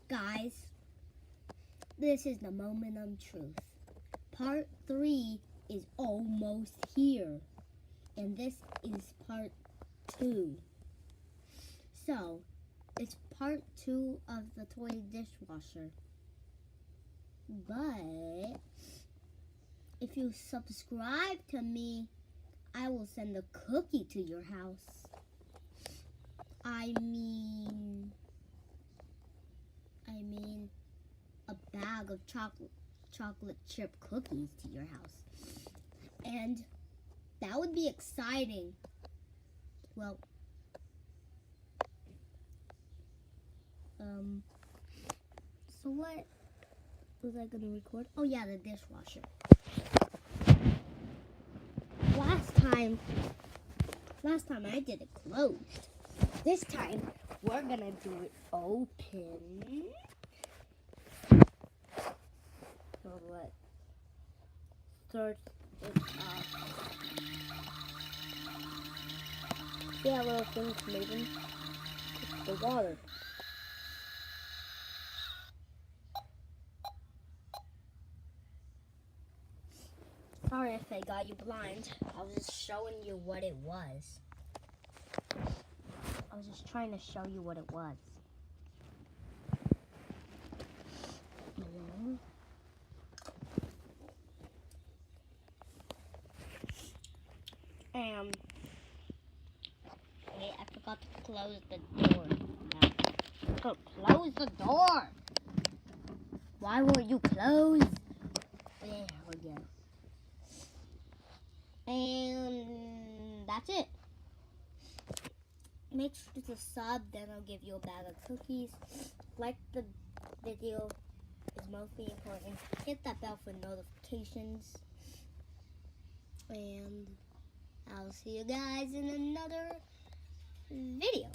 Guys, this is the moment of truth. Part 3 is almost here. And this is part 2. So, it's part 2 of the toy dishwasher. But, if you subscribe to me, I will send a cookie to your house. I mean a bag of chocolate chip cookies to your house. And that would be exciting. Well, so what was I going to record? Oh yeah, the dishwasher. Last time I did it closed. This time we're going to do it open. So let's start it off. See how little things moving? It's the water. Sorry if I got you blind. I was just showing you what it was. I was just trying to show you what it was. Wait, I forgot to close the door. No. Close the door! Why won't you close? There we go. And that's it. Make sure to sub, then I'll give you a bag of cookies. Like the video is mostly important. Hit that bell for notifications. And I'll see you guys in another video.